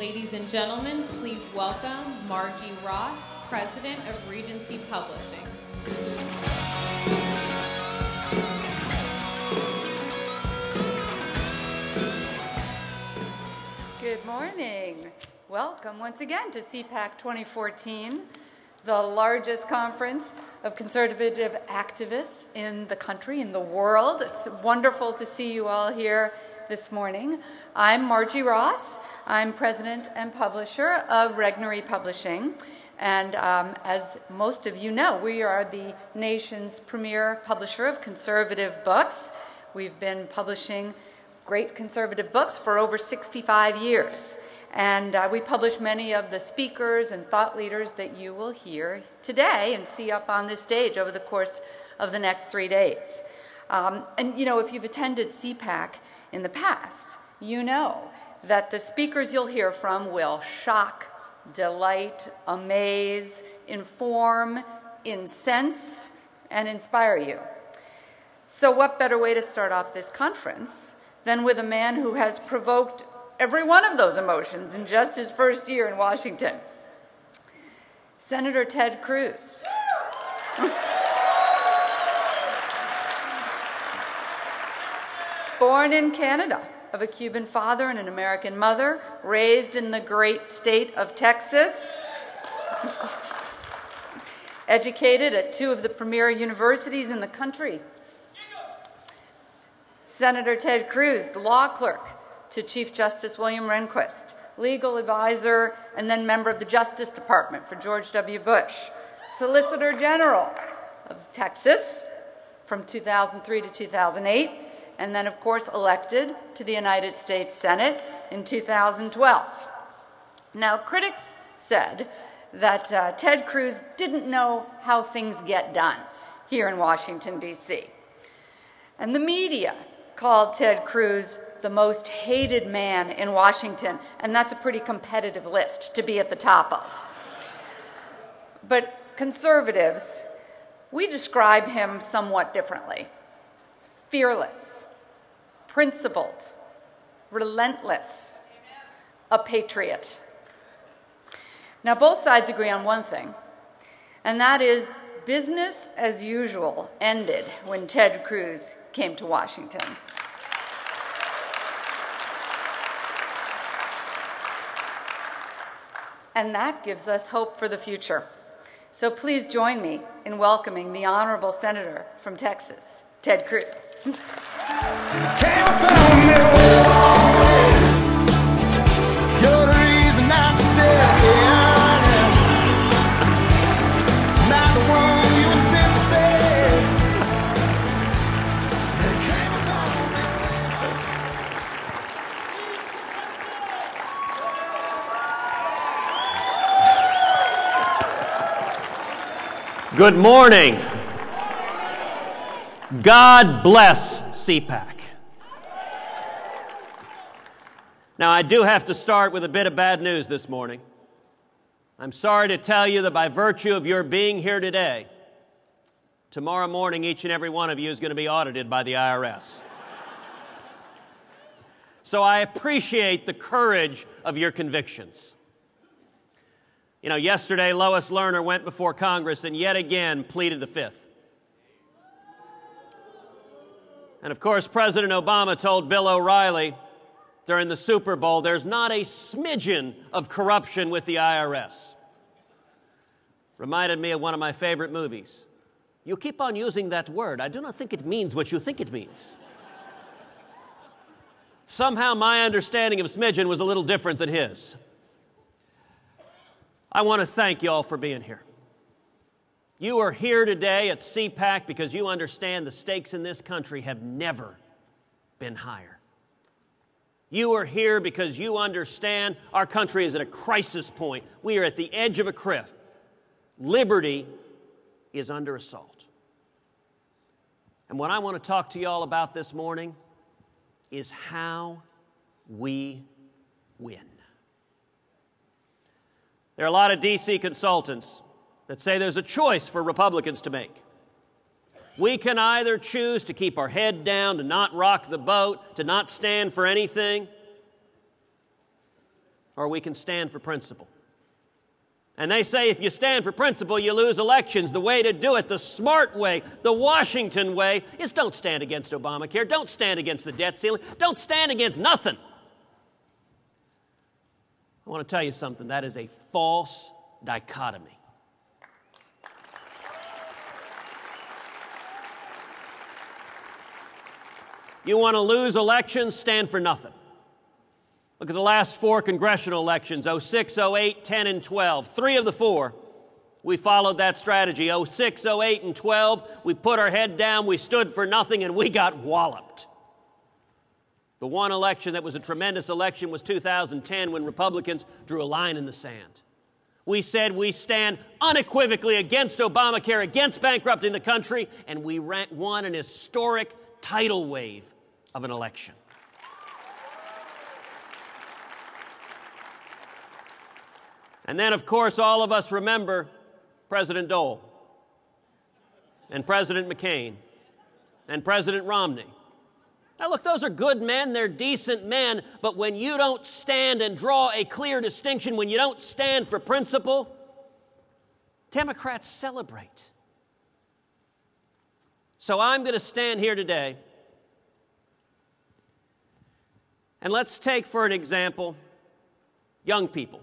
Ladies and gentlemen, please welcome Margie Ross, President of Regency Publishing. Good morning. Welcome once again to CPAC 2014, the largest conference of conservative activists in the country, in the world. It's wonderful to see you all here this morning. I'm Margie Ross. I'm president and publisher of Regnery Publishing. And as most of you know, we are the nation's premier publisher of conservative books. We've been publishing great conservative books for over 65 years. And we publish many of the speakers and thought leaders that you will hear today and see up on this stage over the course of the next 3 days. And you know, if you've attended CPAC in the past, you know that the speakers you'll hear from will shock, delight, amaze, inform, incense, and inspire you. So what better way to start off this conference than with a man who has provoked every one of those emotions in just his first year in Washington? Senator Ted Cruz. Born in Canada, of a Cuban father and an American mother, raised in the great state of Texas, educated at 2 of the premier universities in the country. Senator Ted Cruz, the law clerk to Chief Justice William Rehnquist, legal advisor and then member of the Justice Department for George W. Bush, Solicitor General of Texas from 2003 to 2008, and then, of course, elected to the United States Senate in 2012. Now, critics said that Ted Cruz didn't know how things get done here in Washington, D.C. And the media called Ted Cruz the most hated man in Washington, and that's a pretty competitive list to be at the top of. But conservatives, we describe him somewhat differently. Fearless, principled, relentless, a patriot. Now, both sides agree on one thing, and that is business as usual ended when Ted Cruz came to Washington. And that gives us hope for the future. So please join me in welcoming the honorable senator from Texas, Ted Cruz. Good morning. God bless CPAC. Now, I do have to start with a bit of bad news this morning. I'm sorry to tell you that by virtue of your being here today, tomorrow morning each and every one of you is going to be audited by the IRS. So I appreciate the courage of your convictions. You know, yesterday Lois Lerner went before Congress and yet again pleaded the Fifth. And of course, President Obama told Bill O'Reilly during the Super Bowl, there's not a smidgen of corruption with the IRS. Reminded me of one of my favorite movies. You keep on using that word. I do not think it means what you think it means. Somehow my understanding of smidgen was a little different than his. I want to thank you all for being here. You are here today at CPAC because you understand the stakes in this country have never been higher. You are here because you understand our country is at a crisis point. We are at the edge of a cliff. Liberty is under assault. And what I want to talk to you all about this morning is how we win. There are a lot of D.C. consultants that say there's a choice for Republicans to make. We can either choose to keep our head down, to not rock the boat, to not stand for anything, or we can stand for principle. And they say if you stand for principle, you lose elections. The way to do it, the smart way, the Washington way, is don't stand against Obamacare. Don't stand against the debt ceiling. Don't stand against nothing. I want to tell you something. That is a false dichotomy. You want to lose elections? Stand for nothing. Look at the last 4 congressional elections, 06, 08, 10, and 12. 3 of the 4, we followed that strategy. 06, 08, and 12, we put our head down, we stood for nothing, and we got walloped. The one election that was a tremendous election was 2010 when Republicans drew a line in the sand. We said we stand unequivocally against Obamacare, against bankrupting the country, and we won an historic tidal wave of an election. And then, of course, all of us remember President Dole and President McCain and President Romney. Now, look, those are good men. They're decent men. But when you don't stand and draw a clear distinction, when you don't stand for principle, Democrats celebrate. So I'm going to stand here today, and let's take for an example young people.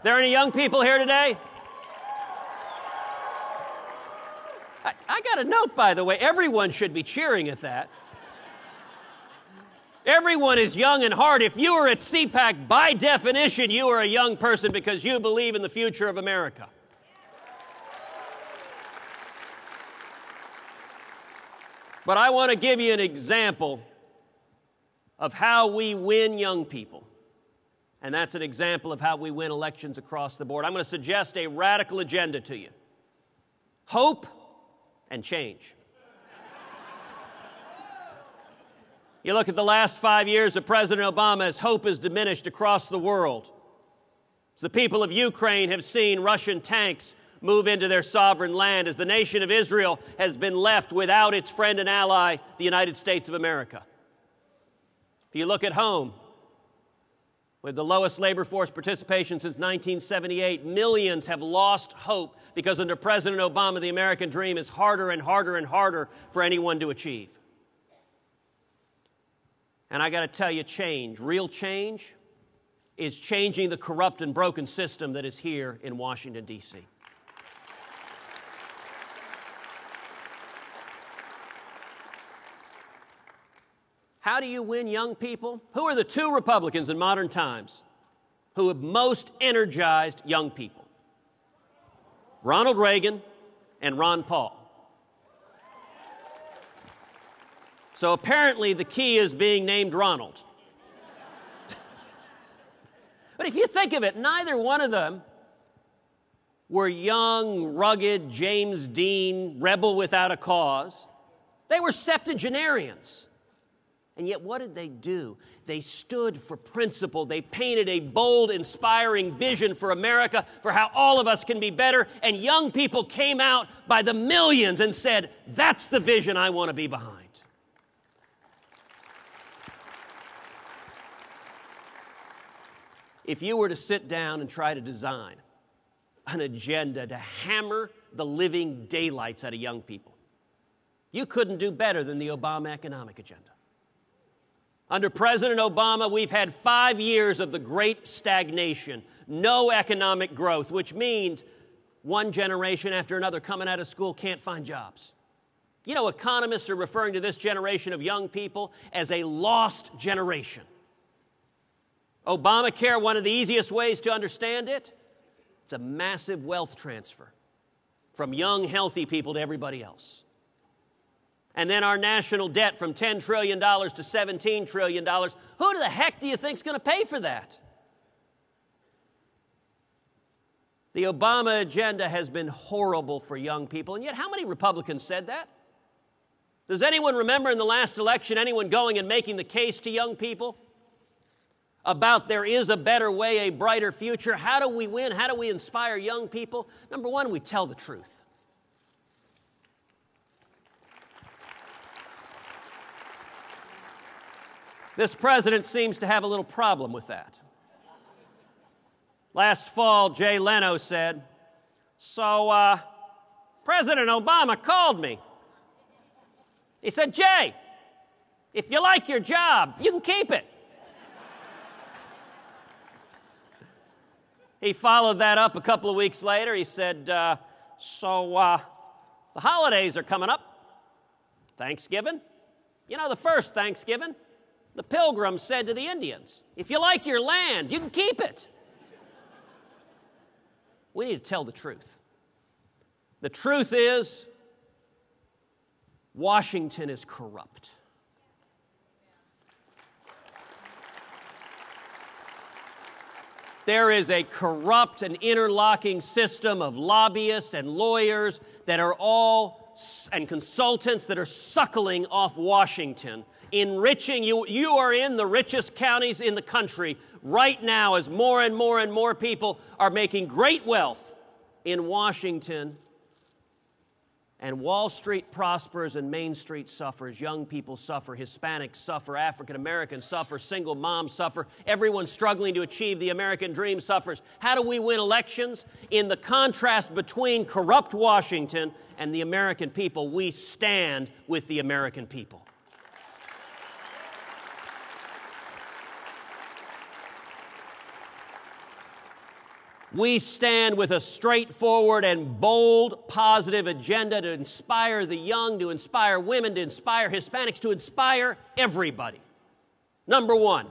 There any young people here today? I got a note, by the way. Everyone should be cheering at that. Everyone is young and hard. If you are at CPAC, by definition, you are a young person because you believe in the future of America. But I want to give you an example of how we win young people. And that's an example of how we win elections across the board. I'm going to suggest a radical agenda to you. Hope and change. You look at the last 5 years of President Obama, as hope has diminished across the world. As the people of Ukraine have seen Russian tanks move into their sovereign land, as the nation of Israel has been left without its friend and ally, the United States of America. If you look at home, with the lowest labor force participation since 1978, millions have lost hope because under President Obama, the American dream is harder and harder and harder for anyone to achieve. And I got to tell you, change, real change, is changing the corrupt and broken system that is here in Washington, D.C. How do you win young people? Who are the 2 Republicans in modern times who have most energized young people? Ronald Reagan and Ron Paul. So apparently the key is being named Ronald. But if you think of it, neither one of them were young, rugged, James Dean, rebel without a cause. They were septuagenarians. And yet what did they do? They stood for principle. They painted a bold, inspiring vision for America, for how all of us can be better. And young people came out by the millions and said, that's the vision I want to be behind. If you were to sit down and try to design an agenda to hammer the living daylights out of young people, you couldn't do better than the Obama economic agenda. Under President Obama, we've had 5 years of the great stagnation, no economic growth, which means one generation after another coming out of school can't find jobs. You know, economists are referring to this generation of young people as a lost generation. Obamacare, one of the easiest ways to understand it, it's a massive wealth transfer from young, healthy people to everybody else. And then our national debt from $10 trillion to $17 trillion. Who the heck do you think is going to pay for that? The Obama agenda has been horrible for young people, and yet how many Republicans said that? Does anyone remember in the last election anyone going and making the case to young people about there is a better way, a brighter future? How do we win? How do we inspire young people? Number one, we tell the truth. This president seems to have a little problem with that. Last fall, Jay Leno said, "So, President Obama called me. He said, 'Jay, if you like your job, you can keep it.'" He followed that up a couple of weeks later. He said, "So, the holidays are coming up. Thanksgiving. You know, the first Thanksgiving, the Pilgrims said to the Indians, 'If you like your land, you can keep it.'" We need to tell the truth. The truth is, Washington is corrupt. There is a corrupt and interlocking system of lobbyists and lawyers that are and consultants that are suckling off Washington, enriching you. You are in the richest counties in the country right now as more and more and more people are making great wealth in Washington. And Wall Street prospers and Main Street suffers. Young people suffer, Hispanics suffer, African Americans suffer, single moms suffer. Everyone struggling to achieve the American dream suffers. How do we win elections? In the contrast between corrupt Washington and the American people, we stand with the American people. We stand with a straightforward and bold, positive agenda to inspire the young, to inspire women, to inspire Hispanics, to inspire everybody. Number one,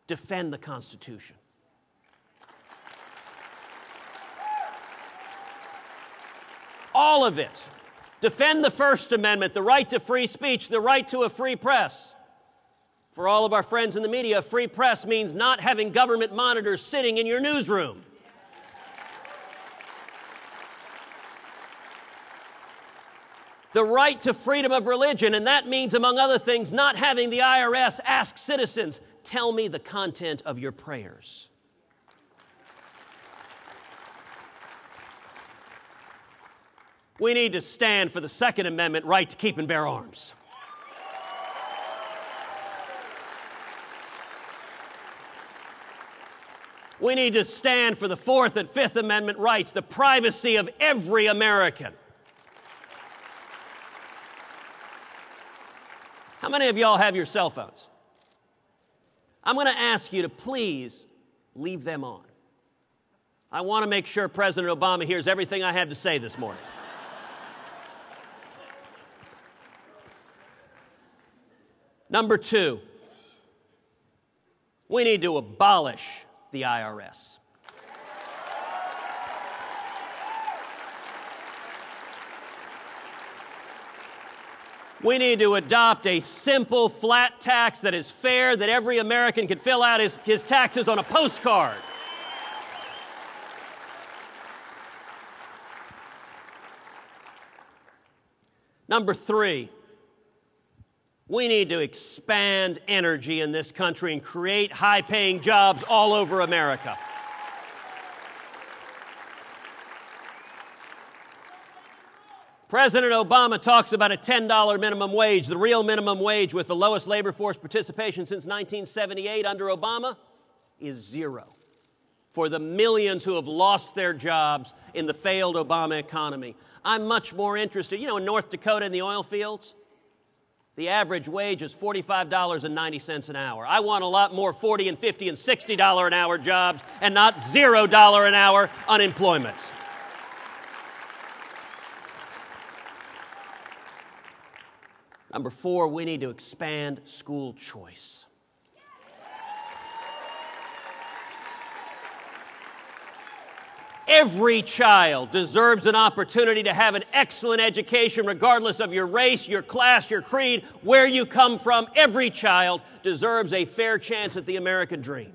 defend the Constitution. All of it. Defend the First Amendment, the right to free speech, the right to a free press. For all of our friends in the media, a free press means not having government monitors sitting in your newsroom. The right to freedom of religion, and that means, among other things, not having the IRS ask citizens, "Tell me the content of your prayers." We need to stand for the Second Amendment right to keep and bear arms. We need to stand for the Fourth and Fifth Amendment rights, the privacy of every American. How many of y'all have your cell phones? I'm going to ask you to please leave them on. I want to make sure President Obama hears everything I have to say this morning. Number two, we need to abolish the IRS. We need to adopt a simple, flat tax that is fair, that every American can fill out his taxes on a postcard. Number three, we need to expand energy in this country and create high-paying jobs all over America. President Obama talks about a $10 minimum wage. The real minimum wage with the lowest labor force participation since 1978 under Obama is zero for the millions who have lost their jobs in the failed Obama economy. I'm much more interested, in North Dakota in the oil fields, the average wage is $45.90 an hour. I want a lot more $40 and $50 and $60 an hour jobs and not $0 an hour unemployment. Number four, we need to expand school choice. Every child deserves an opportunity to have an excellent education regardless of your race, your class, your creed, where you come from. Every child deserves a fair chance at the American dream.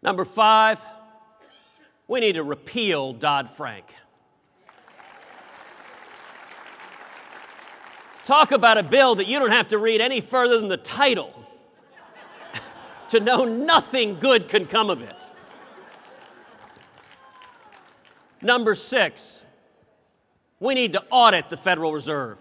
Number five, we need to repeal Dodd-Frank. Talk about a bill that you don't have to read any further than the title to know nothing good can come of it. Number six, We need to audit the Federal Reserve.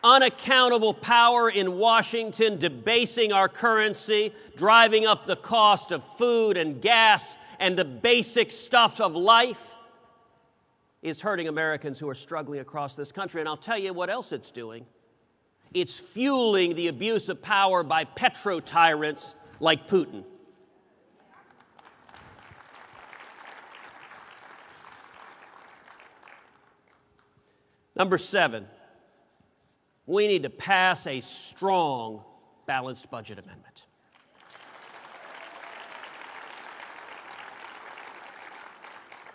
Unaccountable power in Washington debasing our currency, driving up the cost of food and gas and the basic stuff of life is hurting Americans who are struggling across this country. And I'll tell you what else it's doing. It's fueling the abuse of power by petro-tyrants like Putin. Number 7. We need to pass a strong, balanced budget amendment.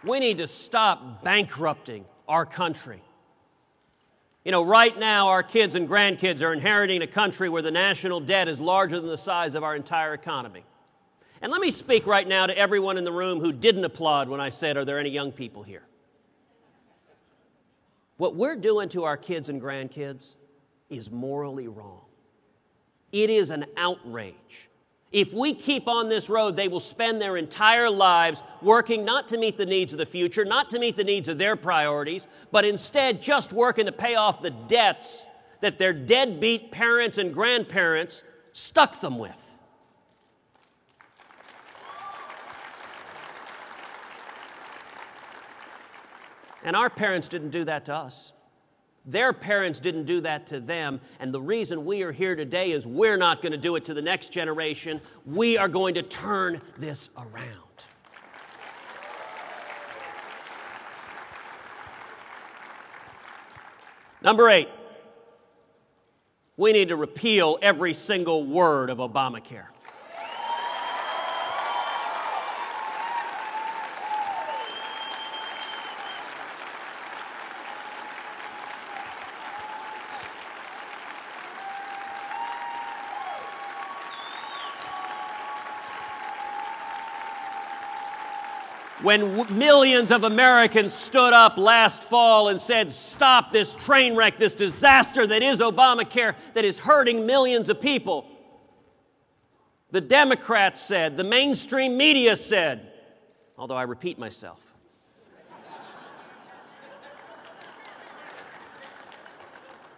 We need to stop bankrupting our country. You know, right now, our kids and grandkids are inheriting a country where the national debt is larger than the size of our entire economy. And let me speak right now to everyone in the room who didn't applaud when I said, are there any young people here? What we're doing to our kids and grandkids is morally wrong. It is an outrage. If we keep on this road, they will spend their entire lives working not to meet the needs of the future, not to meet the needs of their priorities, but instead just working to pay off the debts that their deadbeat parents and grandparents stuck them with. And our parents didn't do that to us. Their parents didn't do that to them, and the reason we are here today is we're not going to do it to the next generation. We are going to turn this around. Number 8, we need to repeal every single word of Obamacare. When millions of Americans stood up last fall and said, stop this train wreck, this disaster that is Obamacare, that is hurting millions of people, the Democrats said, the mainstream media said, although I repeat myself,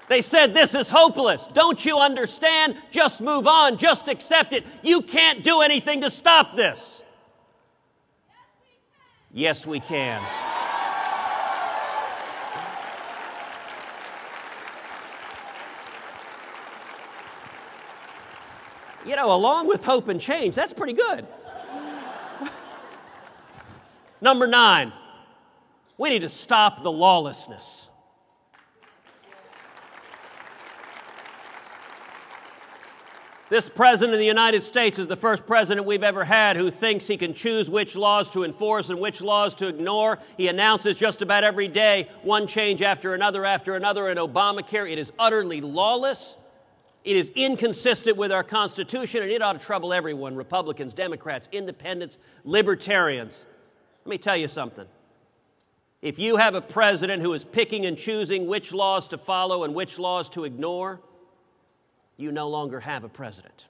they said, this is hopeless. Don't you understand? Just move on. Just accept it. You can't do anything to stop this. Yes, we can. You know, along with hope and change, that's pretty good. Number 9, we need to stop the lawlessness. This president of the United States is the first president we've ever had who thinks he can choose which laws to enforce and which laws to ignore. He announces just about every day one change after another in Obamacare. It is utterly lawless. It is inconsistent with our Constitution, and it ought to trouble everyone, Republicans, Democrats, independents, libertarians. Let me tell you something. If you have a president who is picking and choosing which laws to follow and which laws to ignore, you no longer have a president.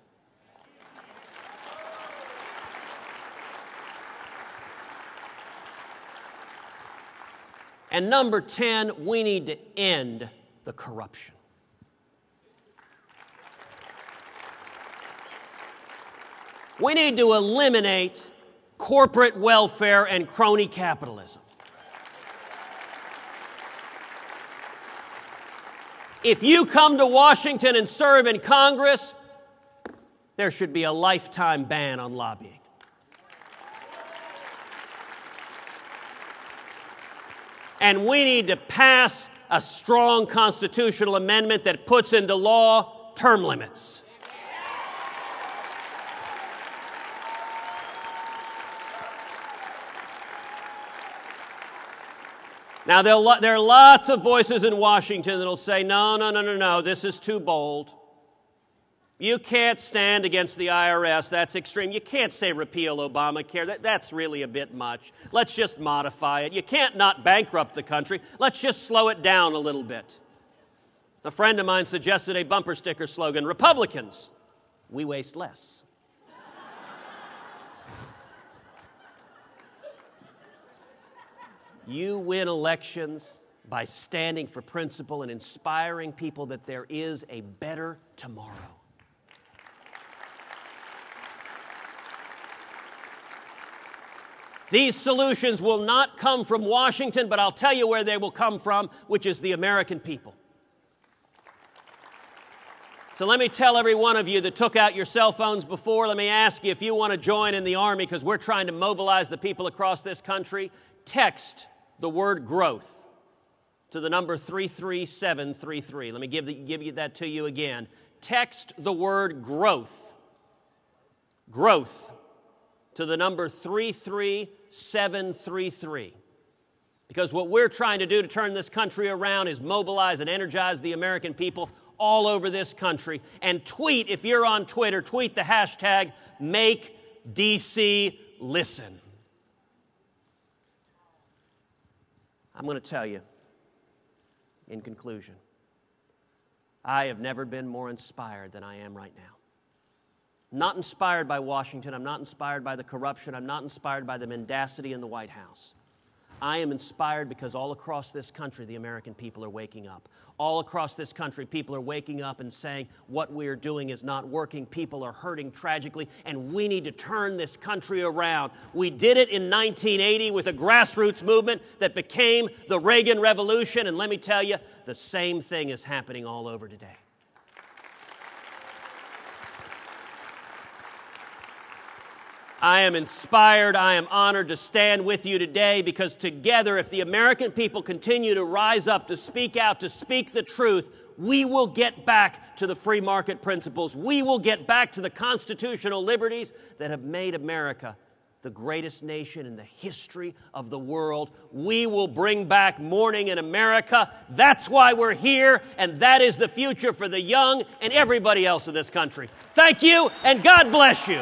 And number 10, we need to end the corruption. We need to eliminate corporate welfare and crony capitalism. If you come to Washington and serve in Congress, there should be a lifetime ban on lobbying. And we need to pass a strong constitutional amendment that puts into law term limits. Now, there are lots of voices in Washington that will say, no, this is too bold. You can't stand against the IRS. That's extreme. You can't say repeal Obamacare. That's really a bit much. Let's just modify it. You can't not bankrupt the country. Let's just slow it down a little bit. A friend of mine suggested a bumper sticker slogan, Republicans, we waste less. You win elections by standing for principle and inspiring people that there is a better tomorrow. These solutions will not come from Washington, but I'll tell you where they will come from, which is the American people. So let me tell every one of you that took out your cell phones before, let me ask you if you want to join in the Army, because we're trying to mobilize the people across this country, text the word growth to the number 33733. Let me give that to you again. Text the word growth. Growth to the number 33733. Because what we're trying to do to turn this country around is mobilize and energize the American people all over this country. And tweet, if you're on Twitter, tweet the hashtag #MakeDC.Listen. I'm going to tell you, in conclusion, I have never been more inspired than I am right now. Not inspired by Washington. I'm not inspired by the corruption. I'm not inspired by the mendacity in the White House. I am inspired because all across this country, the American people are waking up. All across this country, people are waking up and saying, what we're doing is not working. People are hurting tragically, and we need to turn this country around. We did it in 1980 with a grassroots movement that became the Reagan Revolution, and let me tell you, the same thing is happening all over today. I am inspired, I am honored to stand with you today because together, if the American people continue to rise up, to speak out, to speak the truth, we will get back to the free market principles. We will get back to the constitutional liberties that have made America the greatest nation in the history of the world. We will bring back morning in America. That's why we're here, and that is the future for the young and everybody else in this country. Thank you, and God bless you.